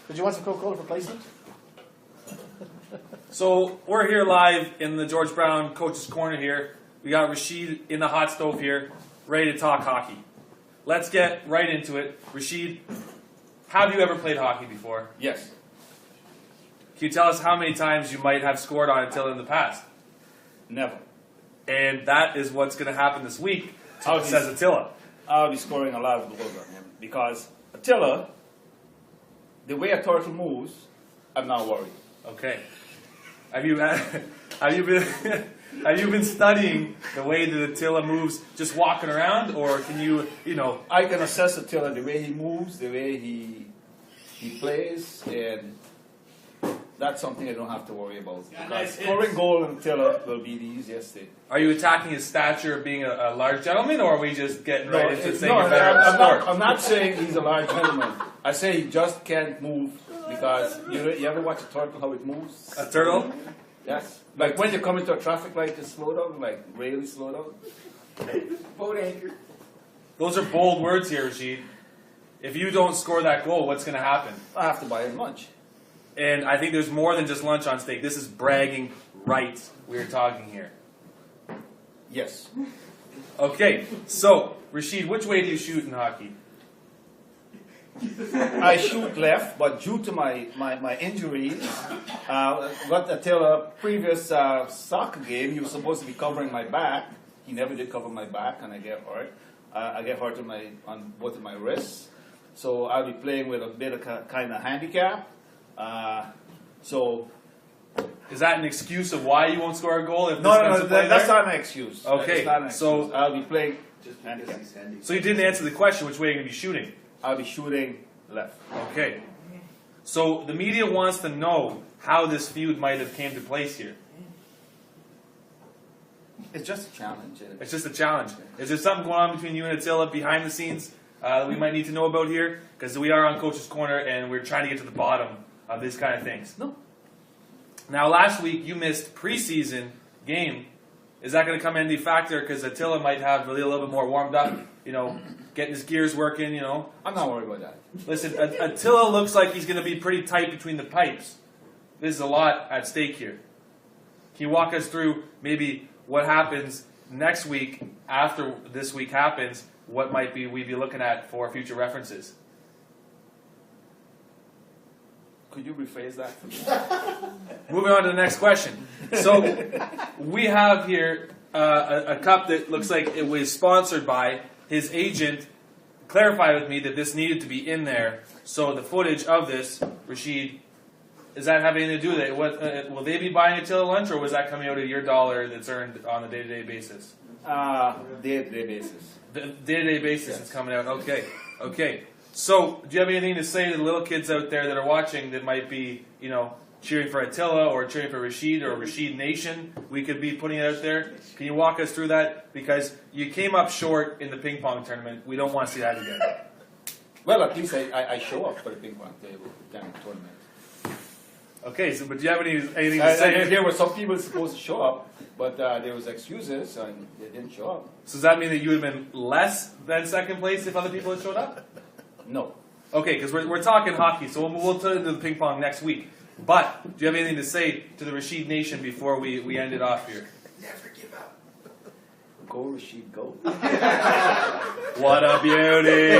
Did you want some Coca-Cola for placement? So we're here live in the George Brown Coach's Corner here. We got Rasheed in the hot stove here, ready to talk hockey. Let's get right into it. Rasheed, have you ever played hockey before? Yes. Can you tell us how many times you might have scored on Attila in the past? Never. And that is what's going to happen this week, says Attila. I'll be scoring a lot of goals on him because Attila, the way a turtle moves, I'm not worried. Okay. Have you been studying the way that Attila moves, just walking around, or can you I can assess Attila the way he moves, the way he plays, and that's something I don't have to worry about. Because scoring goal in Attila will be the easiest thing. Are you attacking his stature of being a large gentleman, or are we just getting right into saying you're better I'm not saying he's a large gentleman. I say he just can't move because you ever watch a turtle how it moves? A turtle? Yes. Like when you come into a traffic light, just slow down, like really slow down. Boat anchor. Those are bold words here, Rasheed. If you don't score that goal, what's going to happen? I have to buy him lunch. And I think there's more than just lunch on stake. This is bragging rights we're talking here. Yes. Okay, so, Rasheed, which way do you shoot in hockey? I shoot left, but due to my injuries, what Attila previous soccer game, he was supposed to be covering my back. He never did cover my back, and I get hurt. I get hurt on both of my wrists. So I'll be playing with a bit of kind of handicap. Is that an excuse of why you won't score a goal? If No, that's not an excuse. Okay, So I'll be playing just handicap. So you didn't answer the question, which way are you going to be shooting? I'll be shooting left. Okay. So the media wants to know how this feud might have came to place here. It's just a challenge. It's just a challenge. Is there something going on between you and Attila behind the scenes that we might need to know about here? Because we are on Coach's Corner and we're trying to get to the bottom of these kind of things. No. Now, last week you missed preseason game. Is that going to come into factor? Because Attila might have really a little bit more warmed up, getting his gears working, I'm not worried about that. Listen, Attila looks like he's going to be pretty tight between the pipes. There's a lot at stake here. Can you walk us through maybe what happens next week after this week happens? What might we be looking at for future references? Could you rephrase that for me? Moving on to the next question. So we have here a cup that looks like it was sponsored by his agent. Clarified with me that this needed to be in there. So the footage of this, Rasheed, does that have anything to do with it? Will they be buying Attila lunch, or was that coming out of your dollar that's earned on a day-to-day basis? Day-to-day basis. The day-to-day basis Yes. is coming out. Okay. So, do you have anything to say to the little kids out there that are watching that might be, cheering for Attila or cheering for Rasheed or Rasheed Nation? We could be putting it out there. Can you walk us through that? Because you came up short in the ping pong tournament. We don't want to see that again. Well, at least I show up for the ping pong table tournament. Okay, but do you have anything to say? There were some people supposed to show up, but there was excuses and they didn't show up. So does that mean that you would have been less than second place if other people had showed up? No. Okay, because we're talking hockey, so we'll turn into the ping pong next week. But do you have anything to say to the Rasheed Nation before we end it off here? Never give up. Go, Rasheed, go. What a beauty!